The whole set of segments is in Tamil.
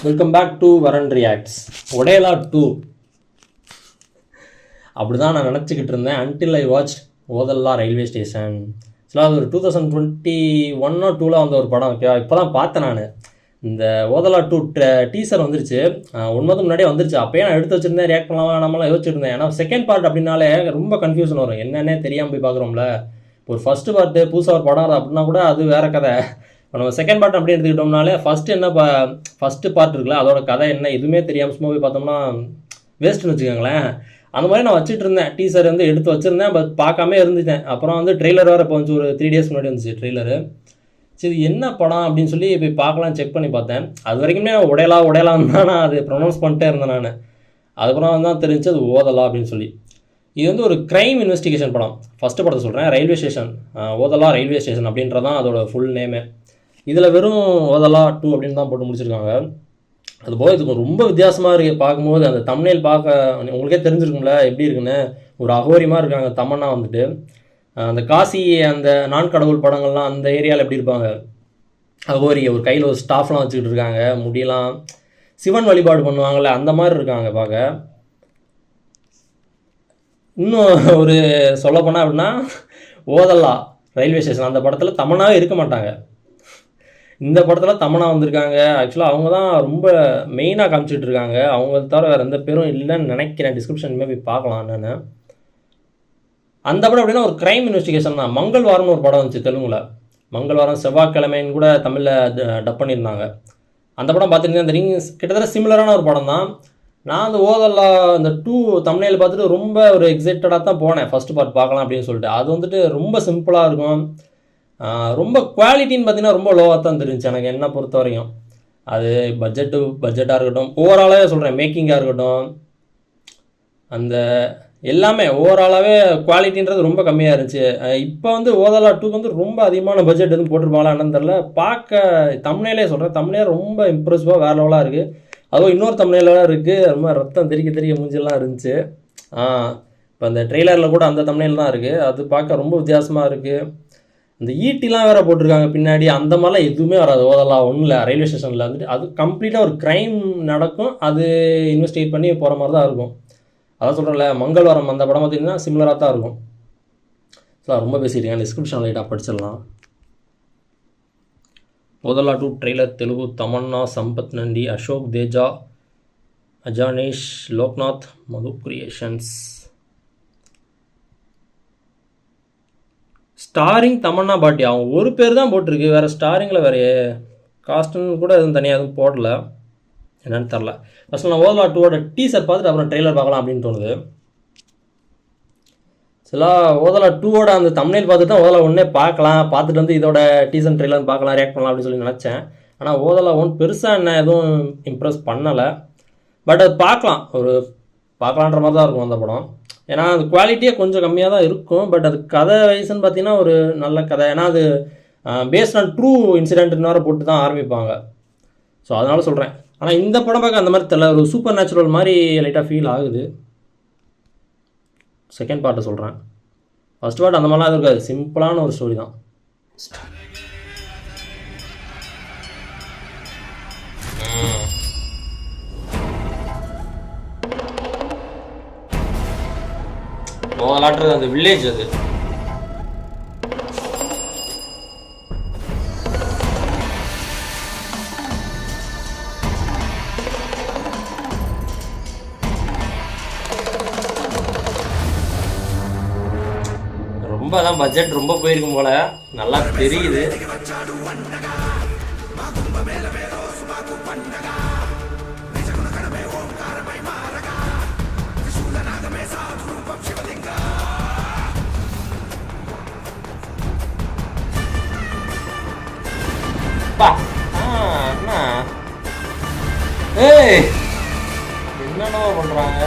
Welcome back to Varan reacts. Odela 2 அப்படி தான் நான் நினச்சிக்கிட்டு இருந்தேன் until I watch Odela railway station. ஆக்சுவலாக அது ஒரு 2021 2 வந்த ஒரு படம். ஓகேவா, இப்போ தான் பார்த்தேன் நான். இந்த ஓதல்லா 2 டீசர் வந்துருச்சு. 1 month முன்னாடியே வந்துருச்சு. அப்போயே நான் எடுத்து வச்சுருந்தேன், ரியாக்ட் பண்ணலாம் நம்மளாம் யோசிச்சுருந்தேன். ஏன்னா செகண்ட் பார்ட் அப்படின்னாலே ரொம்ப கன்ஃபியூஷன் வரும், என்னென்னே தெரியாமல் போய் பார்க்குறோம்ல. ஒரு ஃபஸ்ட்டு பார்ட்டு புதுசாக ஒரு படம் அப்படின்னா கூட அது வேறு கதை. இப்போ நம்ம செகண்ட் பார்ட் அப்படி எடுத்துக்கிட்டோம்னாலே ஃபஸ்ட்டு பார்ட் இருக்குல்ல, அதோட கதை என்ன எதுவுமே தெரியாமல் சும்மா போய் பார்த்தோம்னா வேஸ்ட்டுன்னு வச்சுக்கோங்களேன். அந்த மாதிரி நான் வச்சுட்டு இருந்தேன். டீசர் வந்து எடுத்து வச்சுருந்தேன், பட் பார்க்காம இருந்துட்டேன். அப்புறம் வந்து ட்ரெய்லர் வேறு இப்போ வந்து ஒரு 3 days முன்னாடி வந்துச்சு ட்ரெய்லரு. சரி என்ன படம் அப்படின்னு சொல்லி போய் பார்க்கலாம் செக் பண்ணி பார்த்தேன். அது வரைக்குமே ஒடேலான்னு தான் நான் அது ப்ரொனவுன்ஸ் பண்ணிட்டே இருந்தேன் நான். அதுக்கப்புறம் தான் தெரிஞ்சு அது ஓதலா அப்படின்னு சொல்லி. இது வந்து ஒரு க்ரைம் இன்வெஸ்டிகேஷன் படம். ஃபஸ்ட்டு படத்தை சொல்கிறேன், ரயில்வே ஸ்டேஷன், ஓதலா ரயில்வே ஸ்டேஷன் அப்படின்றதான் அதோட ஃபுல் நேமே. இதில் வெறும் ஓதலா 2 அப்படின்னு தான் போட்டு முடிச்சிருக்காங்க. அது போக இதுக்கு ரொம்ப வித்தியாசமாக இருக்குது பார்க்கும்போது. அந்த தம்ப்நெயில் பார்க்க உங்களுக்கே தெரிஞ்சிருக்கும்ல எப்படி இருக்குன்னு. ஒரு அகோரியமாக இருக்காங்க தமன்னா வந்துட்டு. அந்த காசி அந்த நான்கடவுள் படங்கள்லாம் அந்த ஏரியாவில் எப்படி இருப்பாங்க, அகோரி ஒரு கையில் ஒரு ஸ்டாஃப்லாம் வச்சுக்கிட்டு இருக்காங்க, முடியெல்லாம் சிவன் வழிபாடு பண்ணுவாங்கள்ல, அந்த மாதிரி இருக்காங்க பார்க்க. இன்னும் ஒரு சொல்லப்போனால் அப்படின்னா ஓதல்லா ரயில்வே ஸ்டேஷன் அந்த படத்தில் தமன்னாவே இருக்க மாட்டாங்க. இந்த படத்தில் தமன்னா வந்திருக்காங்க. ஆக்சுவலாக அவங்க தான் ரொம்ப மெயினாக காமிச்சிட்டு இருக்காங்க. அவங்க தவிர வேறு எந்த பேரும் இல்லைன்னு நினைக்கிறேன். டிஸ்கிரிப்ஷனுமே போய் பார்க்கலாம் என்னென்னு. அந்த படம் அப்படின்னா ஒரு க்ரைம் இன்வெஸ்டிகேஷன் தான். மங்கள்வாரம்னு ஒரு படம் வந்துச்சு தெலுங்குல. மங்கள்வாரம் செவ்வாய்க்கிழமைன்னு கூட தமிழில் டப் பண்ணியிருந்தாங்க. அந்த படம் பார்த்துருந்தேன். அந்த ரிங் கிட்டத்தட்ட சிமிலரான ஒரு படம் தான். நான் அந்த ஓதல்லா இந்த 2 தம்ப்நெயில் பார்த்துட்டு ரொம்ப ஒரு எக்ஸைட்டடாக தான் போனேன் ஃபஸ்ட்டு பார்ட் பார்க்கலாம் அப்படின்னு சொல்லிட்டு. அது வந்துட்டு ரொம்ப சிம்பிளாக இருக்கும். ரொம்ப குவாலிட்டின்னு பார்த்தீங்கன்னா ரொம்ப லோவாக தான் தெரிஞ்சிச்சு எனக்கு என்ன பொறுத்த வரைக்கும். அது பட்ஜெட்டாக இருக்கட்டும், ஓவராலாகவே சொல்கிறேன், மேக்கிங்காக இருக்கட்டும், அந்த எல்லாமே ஓவராலாகவே குவாலிட்டின்றது ரொம்ப கம்மியாக இருந்துச்சு. இப்போ வந்து ஓதல்லா 2 வந்து ரொம்ப அதிகமான பட்ஜெட் எதுவும் போட்டிருப்பாங்களா என்னன்னு தெரில. பார்க்க தம்ப்நெயிலே சொல்கிறேன், தம்ப்நெயில் ரொம்ப இம்ப்ரெசிவாக வேறு லெவலாக இருக்குது. அதுவும் இன்னொரு தம்ப்நெயிலெலாம் இருக்குது, ரொம்ப ரத்தம் தெரிய மூஞ்செல்லாம் இருந்துச்சு. இப்போ அந்த ட்ரெய்லரில் கூட அந்த தம்ப்நெயில் தான் இருக்குது. அது பார்க்க ரொம்ப வித்தியாசமாக இருக்குது. இந்த ஈட்டிலாம் வேறு போட்டிருக்காங்க பின்னாடி. அந்த மாதிரிலாம் எதுவுமே வராது ஓதல்லா 1ல் ரயில்வே ஸ்டேஷனில் வந்துட்டு. அது கம்ப்ளீட்டாக ஒரு க்ரைம் நடக்கும், அது இன்வெஸ்டிகேட் பண்ணி போகிற மாதிரி தான் இருக்கும். அதான் சொல்கிறேன்ல, மங்கள்வாரம் அந்த படம் பார்த்திங்கன்னா சிமிலராக தான் இருக்கும். ஸோ ரொம்ப பேசியிருக்கேன், டிஸ்கிரிப்ஷன் லைட்டாக படிச்சிடலாம். ஓதல்லா 2 ட்ரெய்லர் தெலுங்கு. தமன்னா, சம்பத் நண்டி, அசோக் தேஜா, அஜானேஷ், லோக்நாத், மது கிரியேஷன்ஸ். ஸ்டாரிங் தமன்னா பாட்டி, அவங்க ஒரு பேர் தான் போட்டிருக்கு, வேறு ஸ்டாரிங்கில் வேறு காஸ்ட்டுன்னு கூட எதுவும் தனியாக எதுவும் போடல, என்னன்னு தெரில. ஃபஸ்ட் நான் ஓதல்லா 2 டீசர் பார்த்துட்டு அப்புறம் ட்ரெய்லர் பார்க்கலாம் அப்படின்னு தோணுது. சில ஓதல்லா 2 அந்த தம்ப்நெயில் பார்த்துட்டு தான் ஓதல்லா 1 பார்த்துட்டு வந்து இதோட டீசர் ட்ரெய்லர் பார்க்கலாம், ரியாக்ட் பண்ணலாம் அப்படின்னு சொல்லி நினச்சேன். ஆனால் ஓதல்லா 1 பெருசாக என்ன எதுவும் இம்ப்ரெஸ் பண்ணலை. பட் அது பார்க்கலான்ற மாதிரி தான் இருக்கும் அந்த படம். ஏன்னா அது குவாலிட்டியே கொஞ்சம் கம்மியாக தான் இருக்கும். பட் அது கதை வைஸ்ன்னு பார்த்தீங்கன்னா ஒரு நல்ல கதை. ஏன்னா அது பேஸ்ட் ஆன் ட்ரூ இன்சிடென்ட்னு வேறு போட்டு தான் ஆரம்பிப்பாங்க. ஸோ அதனால சொல்கிறேன். ஆனால் இந்த படம் பார்க்க அந்த மாதிரி தெரியல, ஒரு சூப்பர் நேச்சுரல் மாதிரி லைட்டாக ஃபீல் ஆகுது. செகண்ட் பார்ட்டை சொல்கிறேன். ஃபஸ்ட் பார்ட் அந்த மாதிரிலாம் இருக்காது, சிம்பிளான ஒரு ஸ்டோரி தான். ஓதலான்றது அந்த வில்லேஜ், அது ரொம்ப தான் பட்ஜெட் ரொம்ப போயிருக்கும் போல, நல்லா தெரியுது. என்னென்ன பண்றாங்க.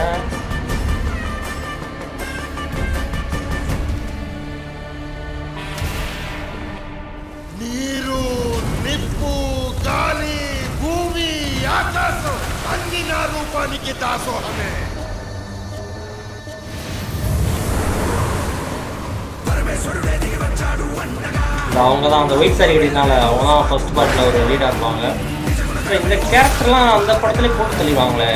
நீரு, నిప్పు, గాలి, భూమి, ఆకాశం అన్ని నా రూపానికి దాసోహమే. அவங்க தான் அந்த ஒயிட் சாரி கட்டினால அவங்க தான் ஃபர்ஸ்ட் பார்ட்டில் ஒரு லீடாக இருப்பாங்க. இந்த கேரக்டர்லாம் அந்த படத்துலேயே போட்டு தெளிவாங்களே.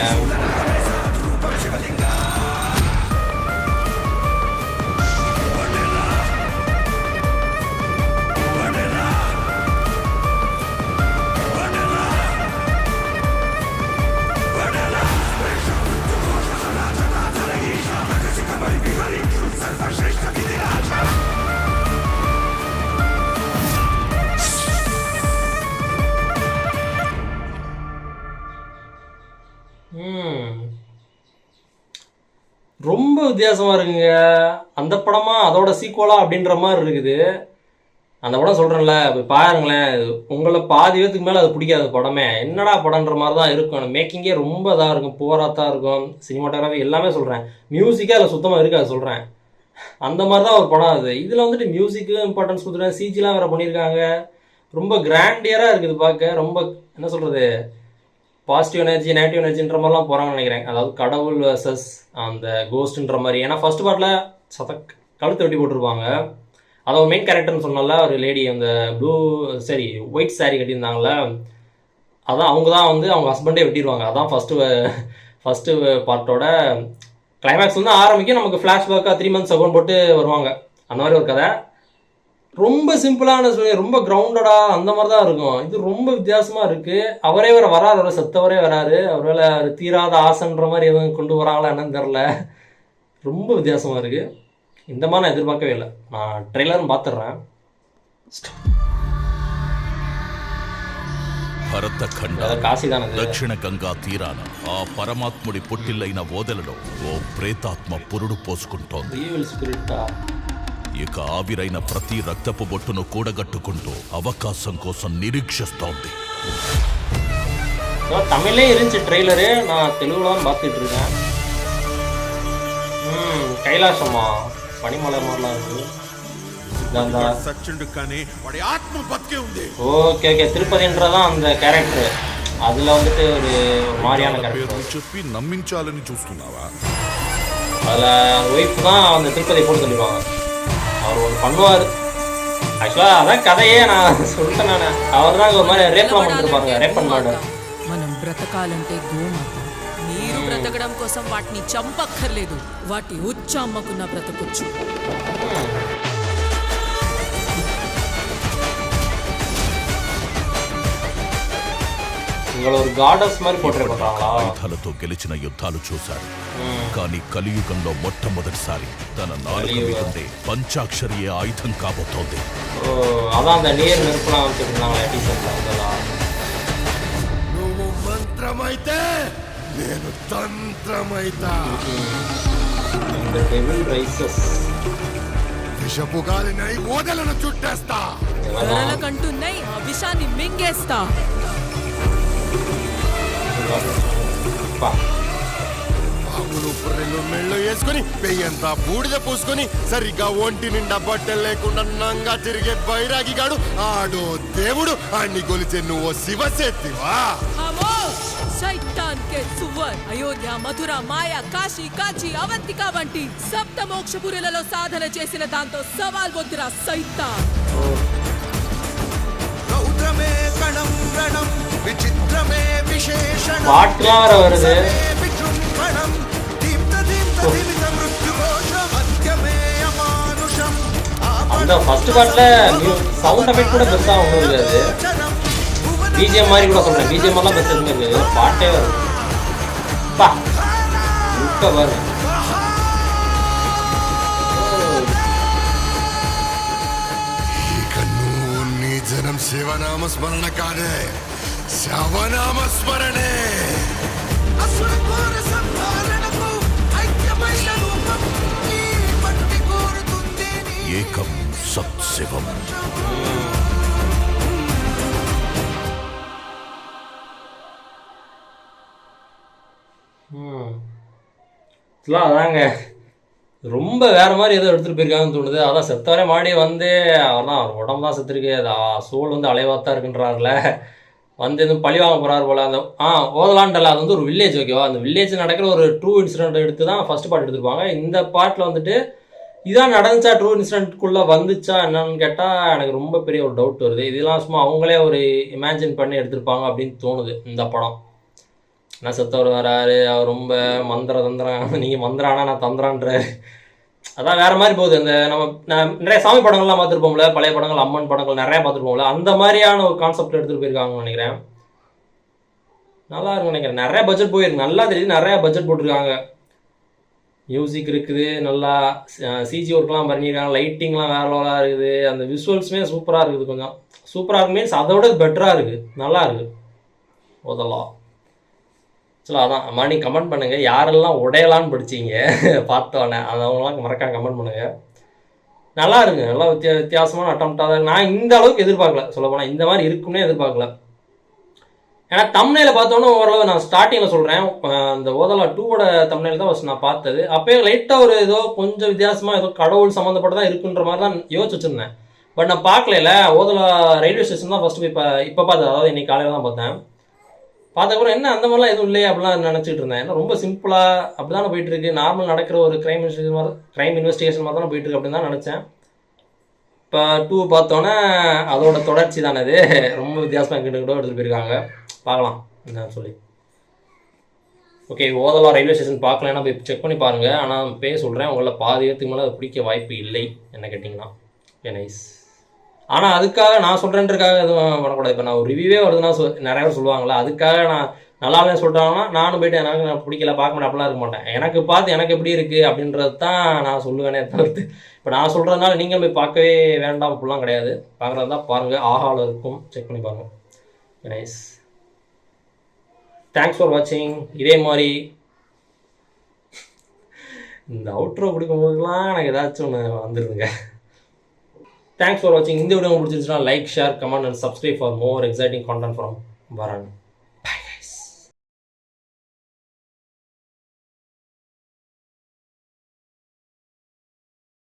ரொம்ப வித்தியாசமாக இருக்குங்க. அந்த படமா அதோட சீக்குவலா அப்படின்ற மாதிரி இருக்குது. அந்த படம் சொல்கிறேன்ல, போய் பாருங்களேன். உங்களை பாதி பேத்துக்கு மேலே அது பிடிக்காது படமே. என்னடா படம்ன்ற மாதிரி தான் இருக்கும். மேக்கிங்கே ரொம்ப இதாக இருக்கும், புவராக தான் இருக்கும். சினிமாட்டோகிராஃபி எல்லாமே சொல்கிறேன். மியூசிக்கே அதில் சுத்தமாக இருக்காது சொல்கிறேன். அந்த மாதிரி தான் ஒரு படம் அது. இதில் வந்துட்டு மியூசிக்கு இம்பார்ட்டன்ஸ் கொடுத்துருக்காங்க, சிஜிலாம் வேறு பண்ணியிருக்காங்க. ரொம்ப கிராண்டியராக இருக்குது பார்க்க. ரொம்ப என்ன சொல்கிறது, பாசிட்டிவ் எனர்ஜி நெகட்டிவ் எனர்ஜின்ற மாதிரிலாம் போகிறாங்கன்னு நினைக்கிறேன். அதாவது கடவுள் வர்சஸ் அந்த கோஸ்ட்ன்ற மாதிரி. ஏன்னா ஃபர்ஸ்ட் பார்ட்டில் கழுத்து வெட்டி போட்டிருப்பாங்க. அதை ஒரு மெயின் கேரக்டர்னு சொன்னால ஒரு லேடி அந்த ஒயிட் சாரீ கட்டியிருந்தாங்களே, அதான் அவங்க தான் வந்து அவங்க ஹஸ்பண்டே வெட்டிடுவாங்க. அதான் ஃபஸ்ட்டு பார்ட்டோட கிளைமேக்ஸ் வந்து ஆரம்பிக்கும். நமக்கு ஃப்ளாஷ்பேக்காக 3 months அகௌண்ட் போட்டு வருவாங்க. அந்த மாதிரி ஒரு கதை. ரொம்ப சிம்பிளான ஸ்டோரி, ரொம்ப கிரவுண்டடாக அந்த மாதிரி தான் இருக்கும். இது ரொம்ப வித்தியாசமாக இருக்குது. அவரே வேறு வராரு, அவரை செத்தவரே வராரு. அவரால் தீராத ஆசைன்ற மாதிரி எதுவும் கொண்டு வராங்களா என்னன்னு தெரில. ரொம்ப வித்தியாசமாக இருக்குது. இந்த மாதிரி நான் எதிர்பார்க்கவே இல்லை. நான் ட்ரெய்லரும் பார்த்துட்றேன். భరతఖండ దక్షిణ గంగా తీరాన ఆ పరమాత్ముడి పుట్టిల్లైన ఓదెలలో ఓ ప్రేతాత్మ పురుడు పోసుకుంటోంది. ఇక ఆవిరైన ప్రతి రక్తపు బొట్టును కూడగట్టుకుంటూ అవకాశం కోసం నిరీక్షిస్తోంది. தமிழே இருந்துச்சு ட்ரெய்லரு, நான் தெலுங்குல தான் பார்த்துட்டு இருக்கேன். கைலாசமா பனிமலை மாதிரிலாம் இருக்கு. ஓகே திருப்பதின்றதான் அந்த கேரக்டர். அதுல வந்துட்டு ஒரு மாதிரியான கேரக்டர் చెప్పి నమ్మించాలని చూస్తున్నావా? அதுல ஒய்ஃப் தான் அந்த திருப்பதி போட்டு சொல்லிடுவாங்க. அவர் ஒன்று பண்ணுவார். ஆக்சுவலா அதான் கதையே நான் சொல்லிட்டேன். நான் அவர் தான் ஒரு மாதிரி ரேப்லாம் பண்ணிருப்பாங்க. ரேப் பண்ண మనం బ్రతకాలంటే గోమాత. మీరు బ్రతకడం కోసం వాటిని చంపక్కర్లేదు, వాటి ఉచ్చ అమ్మకున్న బ్రతకొచ్చు. ஒரு గాడస్ மாதிரி போட்டுருக்காங்களா? ఆయుధాలతో గెలిచిన యుద్ధాలు చూశాడు. కానీ కలియుగంలో మొట్టమొదటిసారి తన నాలుక మీదుండే పంచాక్షరియే ఆయుధం కాబోతోంది. అதான் அந்த நீர் நெருப்புலாம் வச்சிருந்தாங்களே டீசர்ட்ல அதெல்லாம். నువ్వు మంత్రమైతే నేను తంత్రమైతా. The devil rises. విషపు గాలినై ఓదలను చుట్టేస్తా. కంటున్నై ఆ విషాన్ని మింగేస్తా. పాములు పుర్రెలు మెళ్ళు వేసుకుని పెయ్యంతా బూడిద పూసుకొని సరిగ్గా ఒంటి నిండా బట్టలు లేకుండా నంగా తిరిగే బైరాగిగాడు ఆడో దేవుడు అన్ని గొలిచే నువ్వు శివశక్తివా? शैतान के सुवर అయోధ్య మధుర మాయ కాశీ కాచి అవంతిక వంటి సప్త మోక్షపురులలో సాధన చేసిన దాంతో సవాల్ వద్దురా సైతాన్. రౌద్రమే కణం రణం విచిత్రమే విశేషణం பாட்டுலாம் வருது. విజృంభణం దీప్త దీప్త దివిత మృత్యుఘోషం అత్యమే అమానుషం. அந்த ஃபர்ஸ்ட் பார்ட்ல சவுண்ட் எஃபெக்ட் கூட பெருசா ஒன்றும் இருக்காது. பிஜிஎம் மாதிரி கூட சொல்றேன். பிஜிஎம் எல்லாம் பெருசா இருந்தது. பாட்டே வருது. பா முக்க பாரு. ఇక నువ్వు నీ జనం శివనామ స్మరణ కాదే, శవనామ స్మరణే. అసుర ఘోర సంహారణకు ఐక్యమైన రూపం ఈ మట్టి కోరుతుంది. ఏకం సత్శివం. அதாங்க ரொம்ப வேற மாதிரி ஏதோ எடுத்துட்டு போயிருக்காங்கன்னு தோணுது. அதான் செத்தவரே மாடி வந்து அவர் உடம்பு தான் செத்துருக்கு, சோல் வந்து அலைவாத்தான் இருக்குன்றாருல, வந்து எதுவும் பழி வாங்க போறாரு போல. அந்த ஓதலான்டல அது வந்து ஒரு வில்லேஜ், ஓகேவா? அந்த வில்லேஜ் நடக்கிற ஒரு ட்ரூ இன்சிடென்ட் எடுத்து தான் ஃபர்ஸ்ட் பார்ட் எடுத்துருப்பாங்க. இந்த பார்ட்டில் வந்துட்டு இதான் நடந்துச்சா ட்ரூ இன்சிடென்ட்குள்ளே வந்துச்சா என்னன்னு கேட்டால் எனக்கு ரொம்ப பெரிய ஒரு டவுட் வருது. இதெல்லாம் சும்மா அவங்களே ஒரு இமேஜின் பண்ணி எடுத்திருப்பாங்க அப்படின்னு தோணுது இந்த படம். நான் செத்தவர் வராரு, அவர் ரொம்ப தந்திரம், நீங்கள் மந்திரானா நான் தந்திரான்றாரு. அதான் வேறு மாதிரி போகுது. அந்த நான் நிறைய சாமி படங்கள்லாம் பார்த்துருப்போம்ல, பழைய படங்கள், அம்மன் படங்கள் நிறையா பார்த்துருப்போம்ல, அந்த மாதிரியான ஒரு கான்செப்ட் எடுத்துகிட்டு போயிருக்காங்கன்னு நினைக்கிறேன். நல்லா இருக்குன்னு நினைக்கிறேன். நிறையா பட்ஜெட் போயிருக்கு, நல்லா தெரியுது, நிறையா பட்ஜெட் போட்டிருக்காங்க. மியூசிக் இருக்குது, நல்லா சிஜி ஒர்க்லாம் பண்ணியிருக்காங்க, லைட்டிங்லாம் வேறு லெவலாக இருக்குது, அந்த விஷுவல்ஸுமே சூப்பராக இருக்குது. கொஞ்சம் சூப்பராக இருக்கு மீன்ஸ் அதோட பெட்டராக இருக்குது, நல்லா இருக்குது ஓதலா. ஆக்சுவலாக அதான் மணி கமெண்ட் பண்ணுங்கள், யாரெல்லாம் உடையலான்னு படிச்சிங்க பார்த்தோன்னே அதவங்களாம் மறக்காம கமெண்ட் பண்ணுங்கள். நல்லா இருக்குங்க, நல்லா வித்தியாசமான அட்டம்ப்டாக தான். நான் இந்த அளவுக்கு எதிர்பார்க்கல, சொல்லப்போனால் இந்த மாதிரி இருக்குன்னே எதிர்பார்க்கல. ஏன்னா தம்ப்நெயிலை பார்த்தோன்னே ஓரளவு நான் ஸ்டார்டிங்கில் சொல்கிறேன், அந்த ஓதலா 2வோட தம்ப்நெயில் தான் ஃபஸ்ட் நான் பார்த்தது. அப்போயே லைட்டாக ஒரு ஏதோ கொஞ்சம் வித்தியாசமாக ஏதோ கடவுள் சம்மந்தப்பட்டதான் இருக்குன்ற மாதிரி தான் யோசிச்சு வச்சுருந்தேன். பட் நான் பார்க்கல, ஓதலா ரயில்வே ஸ்டேஷன் தான் ஃபஸ்ட்டு போய் இப்போ பார்த்தது, அதாவது இன்னைக்கு காலையில் தான் பார்த்தேன். பார்த்தப்பறம் என்ன அந்த மாதிரிலாம் எதுவும் இல்லையே அப்படிலாம் நினச்சிட்டு இருந்தேன். ஏன்னா ரொம்ப சிம்பிளாக அப்படி தானே போயிட்டுருக்கு, நார்மல் நடக்கிற ஒரு க்ரைம் இன்வெஸ்டிகேஷன் மாதிரி தானே போயிட்டுருக்கு அப்படின்னு தான் நினச்சேன். இப்போ 2 பார்த்தோன்னே அதோட தொடர்ச்சி தானே அது, ரொம்ப வித்தியாசமாக கிட்ட எடுத்துகிட்டு போயிருக்காங்க. பார்க்கலாம் என்னன்னு சொல்லி. ஓகே, ஓதலா ரயில்வே ஸ்டேஷன் பார்க்கலன்னா போய் செக் பண்ணி பாருங்கள். ஆனால் பேர் சொல்கிறேன், உங்களை பாதி பேத்துக்கு மேலே அது பிடிக்க வாய்ப்பு இல்லை என்ன கேட்டிங்கன்னா. Okay nice. ஆனால் அதுக்காக நான் சொல்கிறேன்றதுக்காக எதுவும் பண்ணக்கூடாது. இப்போ நான் ஒரு ரிவ்யூவே வருதுன்னா நிறைய பேர் சொல்லுவாங்களா, அதுக்காக நான் நல்லாவே சொல்லிட்டாங்கன்னா நானும் போய்ட்டு எனக்கு நான் பிடிக்கல பார்க்க மாட்டேன் அப்படிலாம் இருக்க மாட்டேன். எனக்கு பார்த்து எனக்கு எப்படி இருக்குது அப்படின்றது தான் நான் சொல்லுவேனே தவிர்த்து இப்போ நான் சொல்கிறதுனால நீங்கள் போய் பார்க்கவே வேண்டாம் அப்படிலாம் கிடையாது. பார்க்குறது தான் பாருங்கள், ஆஹாவில் இருக்கும், செக் பண்ணி பாருங்கள். நைஸ், தேங்க்ஸ் ஃபார் வாட்சிங். இதே மாதிரி இந்த அவுட்ரோ பிடிக்கும்போதுலாம் எனக்கு ஏதாச்சும் ஒன்று வந்துடுதுங்க. தேங்க்ஸ் ஃபார் வாட்சிங். இந்த வீடியோ பிடிச்சிருச்சுன்னா like, share, comment and subscribe for more exciting content from வரான்.